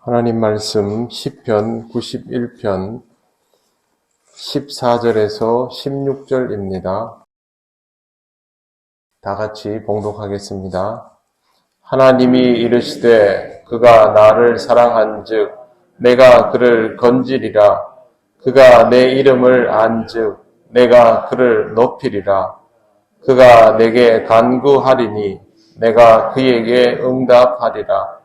하나님 말씀 시편 91편 14절에서 16절입니다. 다 같이 봉독하겠습니다. 하나님이 이르시되 그가 나를 사랑한즉 내가 그를 건지리라. 그가 내 이름을 안즉 내가 그를 높이리라. 그가 내게 간구하리니 내가 그에게 응답하리라.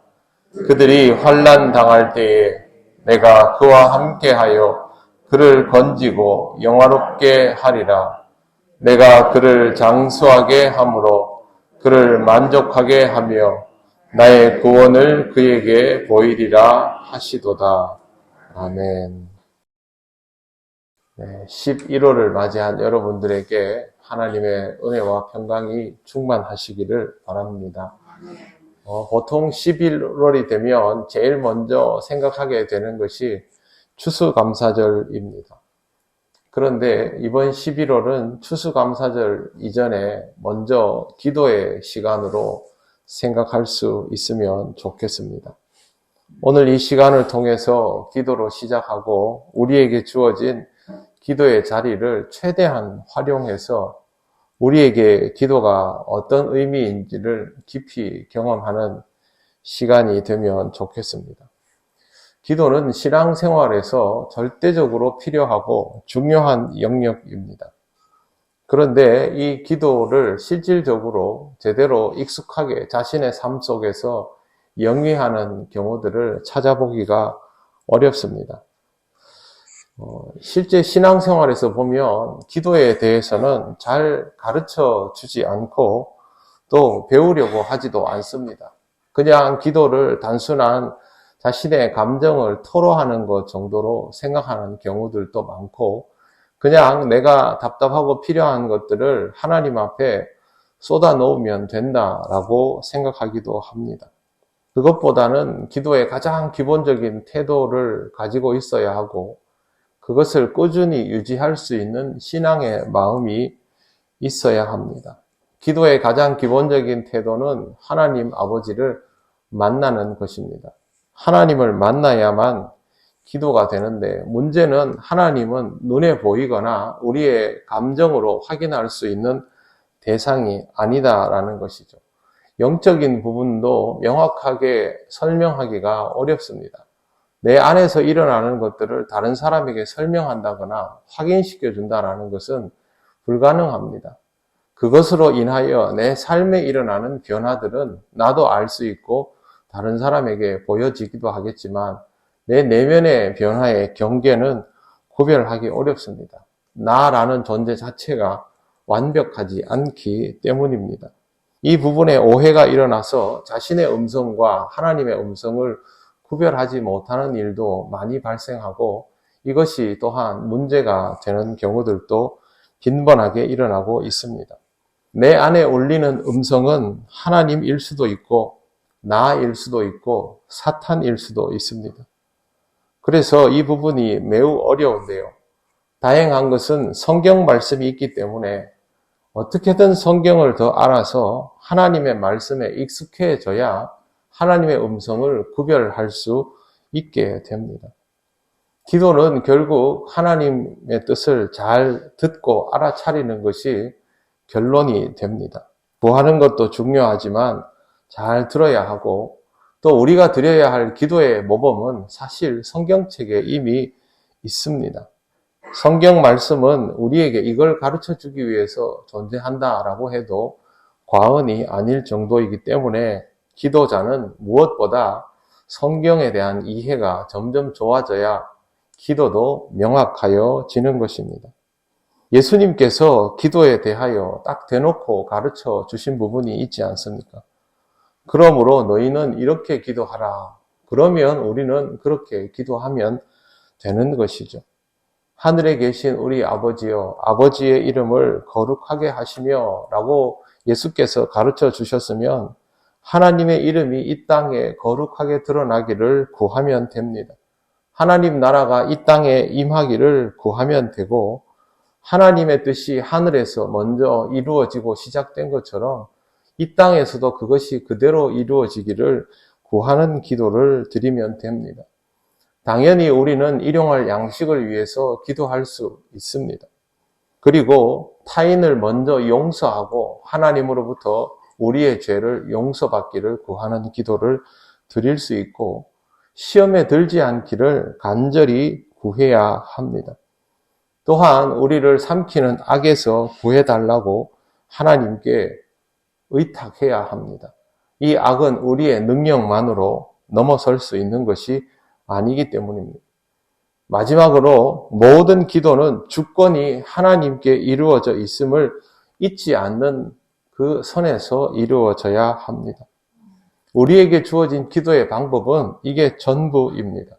그들이 환난 당할 때에 내가 그와 함께하여 그를 건지고 영화롭게 하리라. 내가 그를 장수하게 함으로 그를 만족하게 하며 나의 구원을 그에게 보이리라 하시도다. 아멘. 11월을 맞이한 여러분들에게 하나님의 은혜와 평강이 충만하시기를 바랍니다. 보통 11월이 되면 제일 먼저 생각하게 되는 것이 추수감사절입니다. 그런데 이번 11월은 추수감사절 이전에 먼저 기도의 시간으로 생각할 수 있으면 좋겠습니다. 오늘 이 시간을 통해서 기도로 시작하고 우리에게 주어진 기도의 자리를 최대한 활용해서 우리에게 기도가 어떤 의미인지를 깊이 경험하는 시간이 되면 좋겠습니다. 기도는 신앙생활에서 절대적으로 필요하고 중요한 영역입니다. 그런데 이 기도를 실질적으로 제대로 익숙하게 자신의 삶 속에서 영위하는 경우들을 찾아보기가 어렵습니다. 실제 신앙생활에서 보면 기도에 대해서는 잘 가르쳐 주지 않고 또 배우려고 하지도 않습니다. 그냥 기도를 단순한 자신의 감정을 토로하는 것 정도로 생각하는 경우들도 많고 그냥 내가 답답하고 필요한 것들을 하나님 앞에 쏟아 놓으면 된다라고 생각하기도 합니다. 그것보다는 기도의 가장 기본적인 태도를 가지고 있어야 하고 그것을 꾸준히 유지할 수 있는 신앙의 마음이 있어야 합니다. 기도의 가장 기본적인 태도는 하나님 아버지를 만나는 것입니다. 하나님을 만나야만 기도가 되는데 문제는 하나님은 눈에 보이거나 우리의 감정으로 확인할 수 있는 대상이 아니다라는 것이죠. 영적인 부분도 명확하게 설명하기가 어렵습니다. 내 안에서 일어나는 것들을 다른 사람에게 설명한다거나 확인시켜 준다는 것은 불가능합니다. 그것으로 인하여 내 삶에 일어나는 변화들은 나도 알 수 있고 다른 사람에게 보여지기도 하겠지만 내 내면의 변화의 경계는 구별하기 어렵습니다. 나라는 존재 자체가 완벽하지 않기 때문입니다. 이 부분에 오해가 일어나서 자신의 음성과 하나님의 음성을 구별하지 못하는 일도 많이 발생하고 이것이 또한 문제가 되는 경우들도 빈번하게 일어나고 있습니다. 내 안에 울리는 음성은 하나님일 수도 있고 나일 수도 있고 사탄일 수도 있습니다. 그래서 이 부분이 매우 어려운데요. 다행한 것은 성경 말씀이 있기 때문에 어떻게든 성경을 더 알아서 하나님의 말씀에 익숙해져야 하나님의 음성을 구별할 수 있게 됩니다. 기도는 결국 하나님의 뜻을 잘 듣고 알아차리는 것이 결론이 됩니다. 구하는 것도 중요하지만 잘 들어야 하고 또 우리가 드려야 할 기도의 모범은 사실 성경책에 이미 있습니다. 성경 말씀은 우리에게 이걸 가르쳐 주기 위해서 존재한다라고 해도 과언이 아닐 정도이기 때문에 기도자는 무엇보다 성경에 대한 이해가 점점 좋아져야 기도도 명확하여지는 것입니다. 예수님께서 기도에 대하여 딱 대놓고 가르쳐 주신 부분이 있지 않습니까? 그러므로 너희는 이렇게 기도하라. 그러면 우리는 그렇게 기도하면 되는 것이죠. 하늘에 계신 우리 아버지여, 아버지의 이름을 거룩하게 하시며 라고 예수께서 가르쳐 주셨으면 하나님의 이름이 이 땅에 거룩하게 드러나기를 구하면 됩니다. 하나님 나라가 이 땅에 임하기를 구하면 되고 하나님의 뜻이 하늘에서 먼저 이루어지고 시작된 것처럼 이 땅에서도 그것이 그대로 이루어지기를 구하는 기도를 드리면 됩니다. 당연히 우리는 일용할 양식을 위해서 기도할 수 있습니다. 그리고 타인을 먼저 용서하고 하나님으로부터 우리의 죄를 용서받기를 구하는 기도를 드릴 수 있고, 시험에 들지 않기를 간절히 구해야 합니다. 또한 우리를 삼키는 악에서 구해달라고 하나님께 의탁해야 합니다. 이 악은 우리의 능력만으로 넘어설 수 있는 것이 아니기 때문입니다. 마지막으로 모든 기도는 주권이 하나님께 이루어져 있음을 잊지 않는 그 선에서 이루어져야 합니다. 우리에게 주어진 기도의 방법은 이게 전부입니다.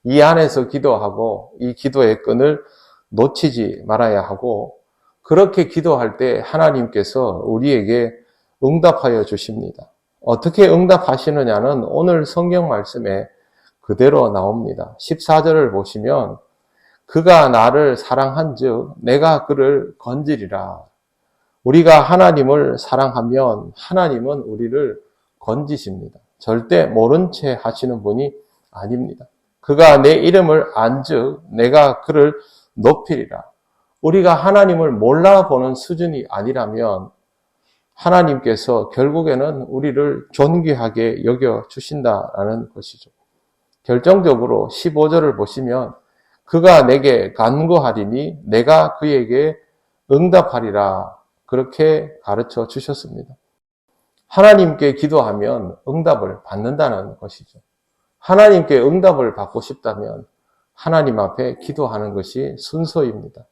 이 안에서 기도하고 이 기도의 끈을 놓치지 말아야 하고, 그렇게 기도할 때 하나님께서 우리에게 응답하여 주십니다. 어떻게 응답하시느냐는 오늘 성경 말씀에 그대로 나옵니다. 14절을 보시면 그가 나를 사랑한즉 내가 그를 건지리라. 우리가 하나님을 사랑하면 하나님은 우리를 건지십니다. 절대 모른 채 하시는 분이 아닙니다. 그가 내 이름을 안즉 내가 그를 높이리라. 우리가 하나님을 몰라보는 수준이 아니라면 하나님께서 결국에는 우리를 존귀하게 여겨주신다라는 것이죠. 결정적으로 15절을 보시면 그가 내게 간구하리니 내가 그에게 응답하리라. 그렇게 가르쳐 주셨습니다. 하나님께 기도하면 응답을 받는다는 것이죠. 하나님께 응답을 받고 싶다면 하나님 앞에 기도하는 것이 순서입니다.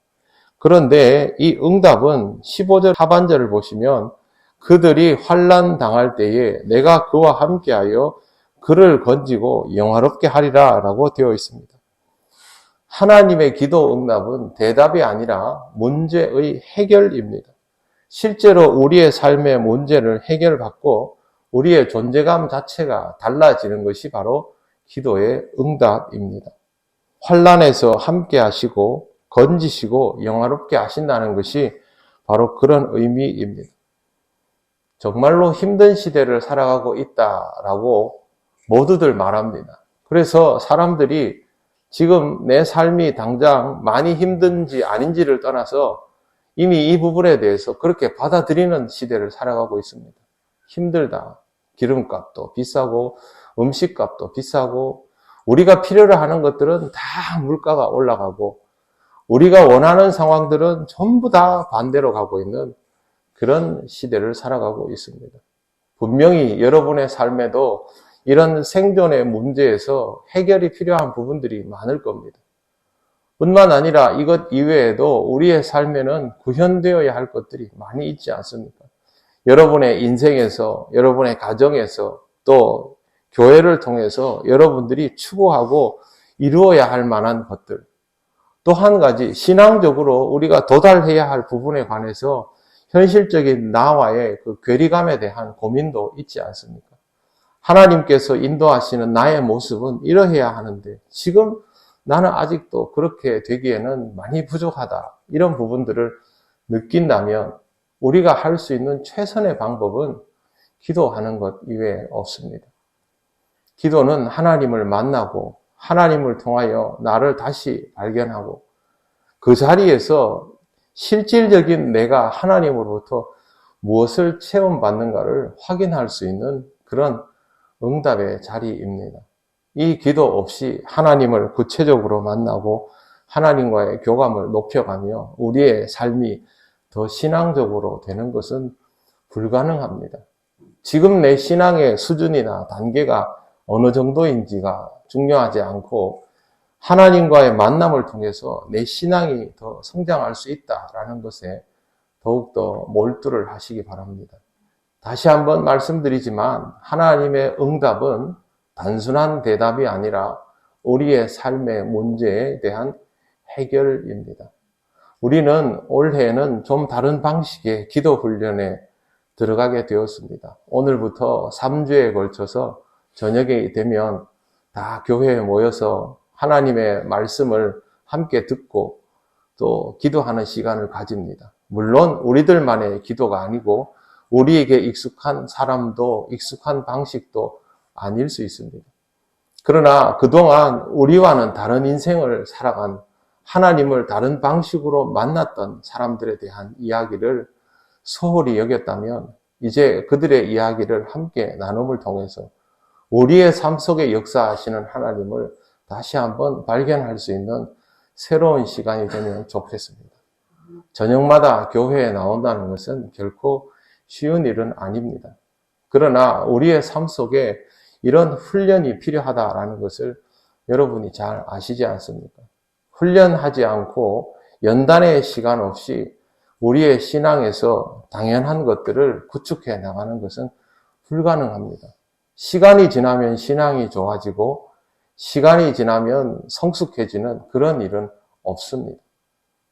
그런데 이 응답은 15절 하반절을 보시면 그들이 환난 당할 때에 내가 그와 함께하여 그를 건지고 영화롭게 하리라 라고 되어 있습니다. 하나님의 기도 응답은 대답이 아니라 문제의 해결입니다. 실제로 우리의 삶의 문제를 해결받고 우리의 존재감 자체가 달라지는 것이 바로 기도의 응답입니다. 환난에서 함께 하시고 건지시고 영화롭게 하신다는 것이 바로 그런 의미입니다. 정말로 힘든 시대를 살아가고 있다라고 모두들 말합니다. 그래서 사람들이 지금 내 삶이 당장 많이 힘든지 아닌지를 떠나서 이미 이 부분에 대해서 그렇게 받아들이는 시대를 살아가고 있습니다. 힘들다. 기름값도 비싸고 음식값도 비싸고 우리가 필요로 하는 것들은 다 물가가 올라가고 우리가 원하는 상황들은 전부 다 반대로 가고 있는 그런 시대를 살아가고 있습니다. 분명히 여러분의 삶에도 이런 생존의 문제에서 해결이 필요한 부분들이 많을 겁니다. 뿐만 아니라 이것 이외에도 우리의 삶에는 구현되어야 할 것들이 많이 있지 않습니까? 여러분의 인생에서, 여러분의 가정에서, 또 교회를 통해서 여러분들이 추구하고 이루어야 할 만한 것들. 또 한 가지, 신앙적으로 우리가 도달해야 할 부분에 관해서 현실적인 나와의 그 괴리감에 대한 고민도 있지 않습니까? 하나님께서 인도하시는 나의 모습은 이러해야 하는데 지금 나는 아직도 그렇게 되기에는 많이 부족하다. 이런 부분들을 느낀다면 우리가 할 수 있는 최선의 방법은 기도하는 것 이외에 없습니다. 기도는 하나님을 만나고 하나님을 통하여 나를 다시 발견하고 그 자리에서 실질적인 내가 하나님으로부터 무엇을 체험받는가를 확인할 수 있는 그런 응답의 자리입니다. 이 기도 없이 하나님을 구체적으로 만나고 하나님과의 교감을 높여가며 우리의 삶이 더 신앙적으로 되는 것은 불가능합니다. 지금 내 신앙의 수준이나 단계가 어느 정도인지가 중요하지 않고 하나님과의 만남을 통해서 내 신앙이 더 성장할 수 있다라는 것에 더욱더 몰두를 하시기 바랍니다. 다시 한번 말씀드리지만 하나님의 응답은 단순한 대답이 아니라 우리의 삶의 문제에 대한 해결입니다. 우리는 올해에는 좀 다른 방식의 기도 훈련에 들어가게 되었습니다. 오늘부터 3주에 걸쳐서 저녁이 되면 다 교회에 모여서 하나님의 말씀을 함께 듣고 또 기도하는 시간을 가집니다. 물론 우리들만의 기도가 아니고 우리에게 익숙한 사람도 익숙한 방식도 아닐 수 있습니다. 그러나 그동안 우리와는 다른 인생을 살아간 하나님을 다른 방식으로 만났던 사람들에 대한 이야기를 소홀히 여겼다면 이제 그들의 이야기를 함께 나눔을 통해서 우리의 삶 속에 역사하시는 하나님을 다시 한번 발견할 수 있는 새로운 시간이 되면 좋겠습니다. 저녁마다 교회에 나온다는 것은 결코 쉬운 일은 아닙니다. 그러나 우리의 삶 속에 이런 훈련이 필요하다라는 것을 여러분이 잘 아시지 않습니까? 훈련하지 않고 연단의 시간 없이 우리의 신앙에서 당연한 것들을 구축해 나가는 것은 불가능합니다. 시간이 지나면 신앙이 좋아지고 시간이 지나면 성숙해지는 그런 일은 없습니다.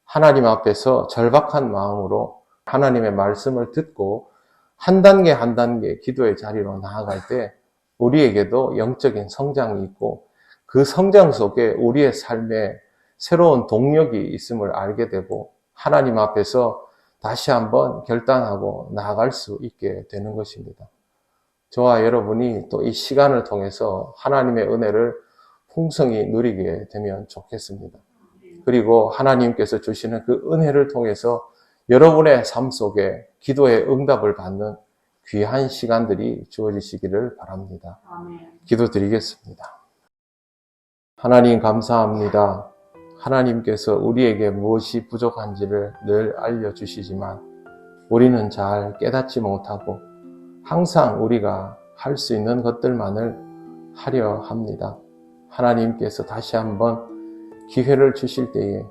하나님 앞에서 절박한 마음으로 하나님의 말씀을 듣고 한 단계 한 단계 기도의 자리로 나아갈 때 우리에게도 영적인 성장이 있고 그 성장 속에 우리의 삶에 새로운 동력이 있음을 알게 되고 하나님 앞에서 다시 한번 결단하고 나아갈 수 있게 되는 것입니다. 저와 여러분이 또 이 시간을 통해서 하나님의 은혜를 풍성히 누리게 되면 좋겠습니다. 그리고 하나님께서 주시는 그 은혜를 통해서 여러분의 삶 속에 기도의 응답을 받는 귀한 시간들이 주어지시기를 바랍니다. 기도드리겠습니다. 하나님 감사합니다. 하나님께서 우리에게 무엇이 부족한지를 늘 알려주시지만 우리는 잘 깨닫지 못하고 항상 우리가 할 수 있는 것들만을 하려 합니다. 하나님께서 다시 한번 기회를 주실 때에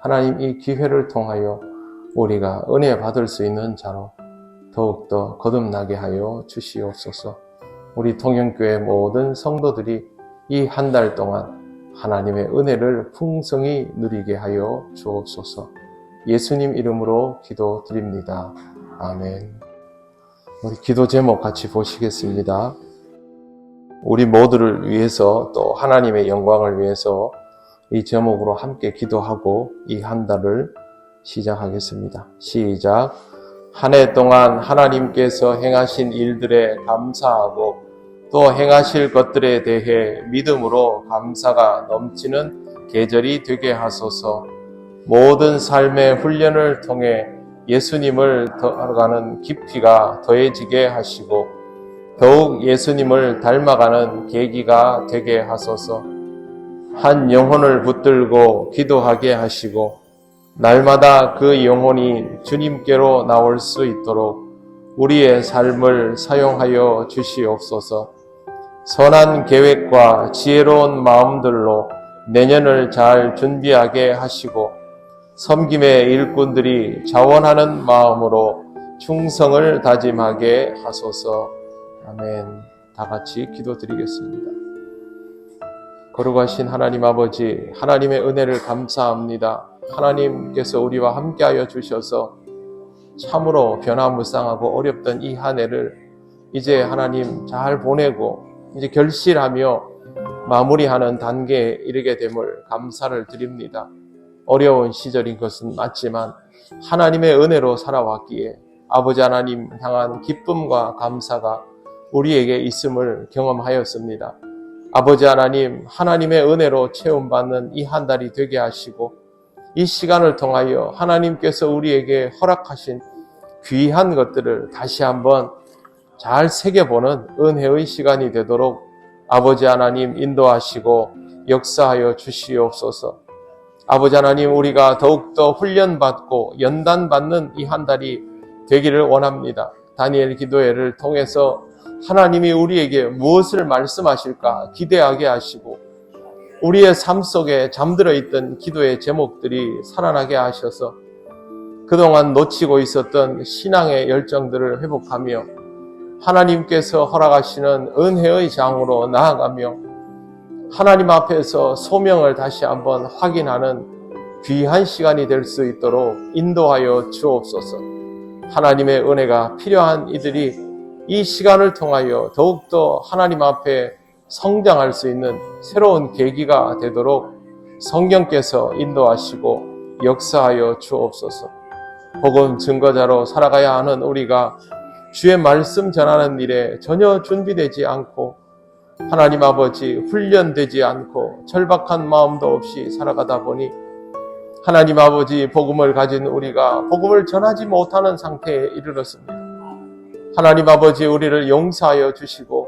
하나님 이 기회를 통하여 우리가 은혜 받을 수 있는 자로 더욱더 거듭나게 하여 주시옵소서. 우리 통영교회 모든 성도들이 이 한 달 동안 하나님의 은혜를 풍성히 누리게 하여 주옵소서. 예수님 이름으로 기도드립니다. 아멘. 우리 기도 제목 같이 보시겠습니다. 우리 모두를 위해서 또 하나님의 영광을 위해서 이 제목으로 함께 기도하고 이 한 달을 시작하겠습니다. 시작. 한 해 동안 하나님께서 행하신 일들에 감사하고 또 행하실 것들에 대해 믿음으로 감사가 넘치는 계절이 되게 하소서. 모든 삶의 훈련을 통해 예수님을 닮아가는 깊이가 더해지게 하시고 더욱 예수님을 닮아가는 계기가 되게 하소서. 한 영혼을 붙들고 기도하게 하시고 날마다 그 영혼이 주님께로 나올 수 있도록 우리의 삶을 사용하여 주시옵소서. 선한 계획과 지혜로운 마음들로 내년을 잘 준비하게 하시고 섬김의 일꾼들이 자원하는 마음으로 충성을 다짐하게 하소서. 아멘. 다 같이 기도드리겠습니다. 거룩하신 하나님 아버지, 하나님의 은혜를 감사합니다. 하나님께서 우리와 함께하여 주셔서 참으로 변화무쌍하고 어렵던 이 한 해를 이제 하나님 잘 보내고 이제 결실하며 마무리하는 단계에 이르게 됨을 감사를 드립니다. 어려운 시절인 것은 맞지만 하나님의 은혜로 살아왔기에 아버지 하나님 향한 기쁨과 감사가 우리에게 있음을 경험하였습니다. 아버지 하나님, 하나님의 은혜로 체험받는 이 한 달이 되게 하시고 이 시간을 통하여 하나님께서 우리에게 허락하신 귀한 것들을 다시 한번 잘 새겨보는 은혜의 시간이 되도록 아버지 하나님 인도하시고 역사하여 주시옵소서. 아버지 하나님, 우리가 더욱더 훈련받고 연단받는 이 한 달이 되기를 원합니다. 다니엘 기도회를 통해서 하나님이 우리에게 무엇을 말씀하실까 기대하게 하시고 우리의 삶 속에 잠들어 있던 기도의 제목들이 살아나게 하셔서 그동안 놓치고 있었던 신앙의 열정들을 회복하며 하나님께서 허락하시는 은혜의 장으로 나아가며 하나님 앞에서 소명을 다시 한번 확인하는 귀한 시간이 될 수 있도록 인도하여 주옵소서. 하나님의 은혜가 필요한 이들이 이 시간을 통하여 더욱더 하나님 앞에 성장할 수 있는 새로운 계기가 되도록 성령께서 인도하시고 역사하여 주옵소서. 복음 증거자로 살아가야 하는 우리가 주의 말씀 전하는 일에 전혀 준비되지 않고 하나님 아버지 훈련되지 않고 절박한 마음도 없이 살아가다 보니 하나님 아버지 복음을 가진 우리가 복음을 전하지 못하는 상태에 이르렀습니다. 하나님 아버지 우리를 용서하여 주시고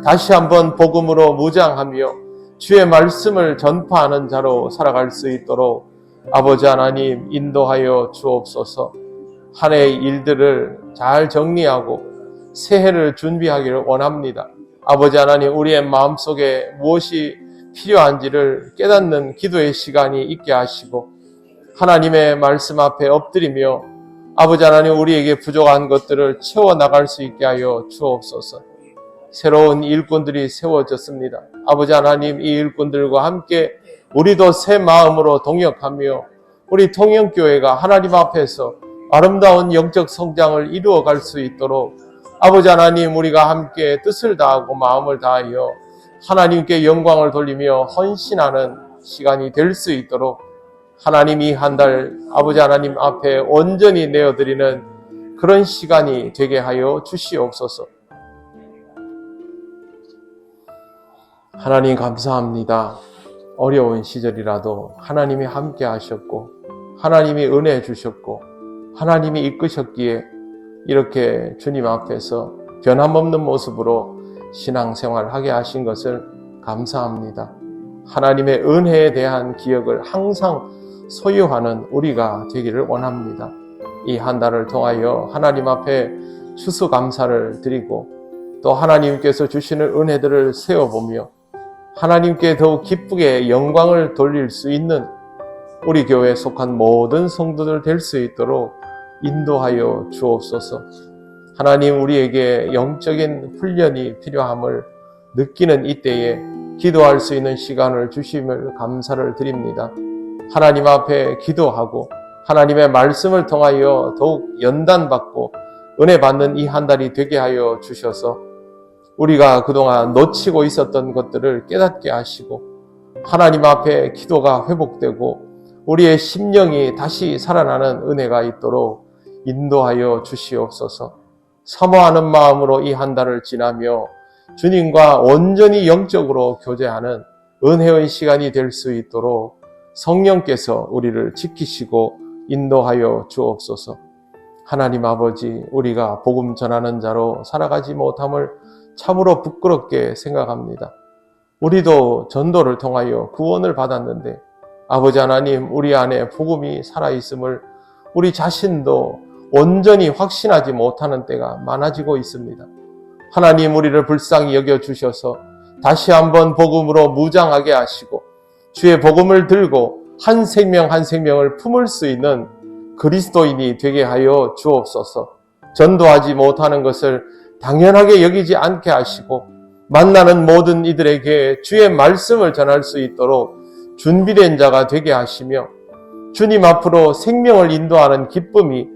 다시 한번 복음으로 무장하며 주의 말씀을 전파하는 자로 살아갈 수 있도록 아버지 하나님 인도하여 주옵소서. 한 해의 일들을 잘 정리하고 새해를 준비하기를 원합니다. 아버지 하나님 우리의 마음속에 무엇이 필요한지를 깨닫는 기도의 시간이 있게 하시고 하나님의 말씀 앞에 엎드리며 아버지 하나님 우리에게 부족한 것들을 채워나갈 수 있게 하여 주옵소서. 새로운 일꾼들이 세워졌습니다. 아버지 하나님 이 일꾼들과 함께 우리도 새 마음으로 동역하며 우리 통영교회가 하나님 앞에서 아름다운 영적 성장을 이루어갈 수 있도록 아버지 하나님 우리가 함께 뜻을 다하고 마음을 다하여 하나님께 영광을 돌리며 헌신하는 시간이 될 수 있도록 하나님 이 한 달 아버지 하나님 앞에 온전히 내어드리는 그런 시간이 되게 하여 주시옵소서. 하나님 감사합니다. 어려운 시절이라도 하나님이 함께 하셨고 하나님이 은혜 주셨고 하나님이 이끄셨기에 이렇게 주님 앞에서 변함없는 모습으로 신앙생활하게 하신 것을 감사합니다. 하나님의 은혜에 대한 기억을 항상 소유하는 우리가 되기를 원합니다. 이 한 달을 통하여 하나님 앞에 추수감사를 드리고 또 하나님께서 주시는 은혜들을 세워보며 하나님께 더욱 기쁘게 영광을 돌릴 수 있는 우리 교회에 속한 모든 성도들 될 수 있도록 인도하여 주옵소서. 하나님 우리에게 영적인 훈련이 필요함을 느끼는 이때에 기도할 수 있는 시간을 주심을 감사를 드립니다. 하나님 앞에 기도하고 하나님의 말씀을 통하여 더욱 연단받고 은혜 받는 이 한 달이 되게 하여 주셔서 우리가 그동안 놓치고 있었던 것들을 깨닫게 하시고 하나님 앞에 기도가 회복되고 우리의 심령이 다시 살아나는 은혜가 있도록 인도하여 주시옵소서. 사모하는 마음으로 이 한 달을 지나며 주님과 온전히 영적으로 교제하는 은혜의 시간이 될 수 있도록 성령께서 우리를 지키시고 인도하여 주옵소서. 하나님 아버지 우리가 복음 전하는 자로 살아가지 못함을 참으로 부끄럽게 생각합니다. 우리도 전도를 통하여 구원을 받았는데 아버지 하나님 우리 안에 복음이 살아있음을 우리 자신도 온전히 확신하지 못하는 때가 많아지고 있습니다. 하나님 우리를 불쌍히 여겨주셔서 다시 한번 복음으로 무장하게 하시고 주의 복음을 들고 한 생명 한 생명을 품을 수 있는 그리스도인이 되게 하여 주옵소서. 전도하지 못하는 것을 당연하게 여기지 않게 하시고 만나는 모든 이들에게 주의 말씀을 전할 수 있도록 준비된 자가 되게 하시며 주님 앞으로 생명을 인도하는 기쁨이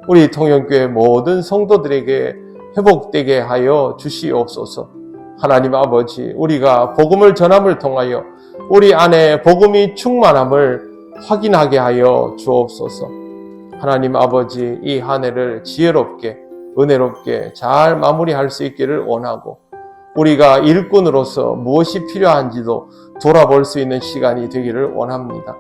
우리 통영교회 모든 성도들에게 회복되게 하여 주시옵소서. 하나님 아버지 우리가 복음을 전함을 통하여 우리 안에 복음이 충만함을 확인하게 하여 주옵소서. 하나님 아버지 이 한 해를 지혜롭게 은혜롭게 잘 마무리할 수 있기를 원하고 우리가 일꾼으로서 무엇이 필요한지도 돌아볼 수 있는 시간이 되기를 원합니다.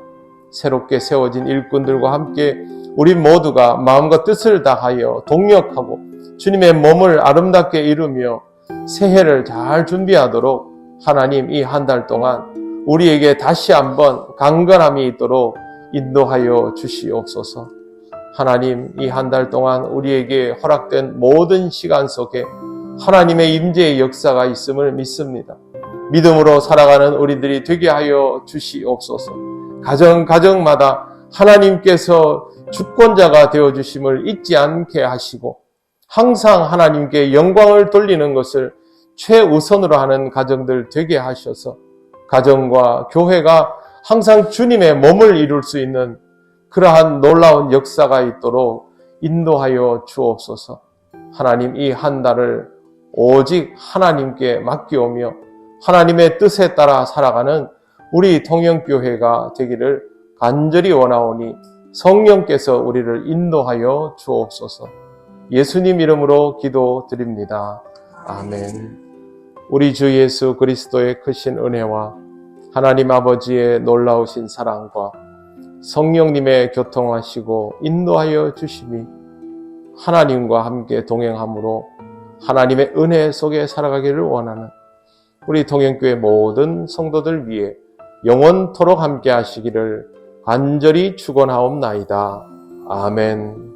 새롭게 세워진 일꾼들과 함께 우리 모두가 마음과 뜻을 다하여 동력하고 주님의 몸을 아름답게 이루며 새해를 잘 준비하도록 하나님 이 한 달 동안 우리에게 다시 한번 강건함이 있도록 인도하여 주시옵소서. 하나님 이 한 달 동안 우리에게 허락된 모든 시간 속에 하나님의 임재의 역사가 있음을 믿습니다. 믿음으로 살아가는 우리들이 되게 하여 주시옵소서. 가정마다 하나님께서 주권자가 되어주심을 잊지 않게 하시고 항상 하나님께 영광을 돌리는 것을 최우선으로 하는 가정들 되게 하셔서 가정과 교회가 항상 주님의 몸을 이룰 수 있는 그러한 놀라운 역사가 있도록 인도하여 주옵소서. 하나님 이 한 달을 오직 하나님께 맡기오며 하나님의 뜻에 따라 살아가는 우리 통영교회가 되기를 간절히 원하오니 성령께서 우리를 인도하여 주옵소서. 예수님 이름으로 기도드립니다. 아멘. 우리 주 예수 그리스도의 크신 은혜와 하나님 아버지의 놀라우신 사랑과 성령님의 교통하시고 인도하여 주심이 하나님과 함께 동행함으로 하나님의 은혜 속에 살아가기를 원하는 우리 동행교회 모든 성도들 위해 영원토록 함께 하시기를 간절히 축원하옵나이다. 아멘.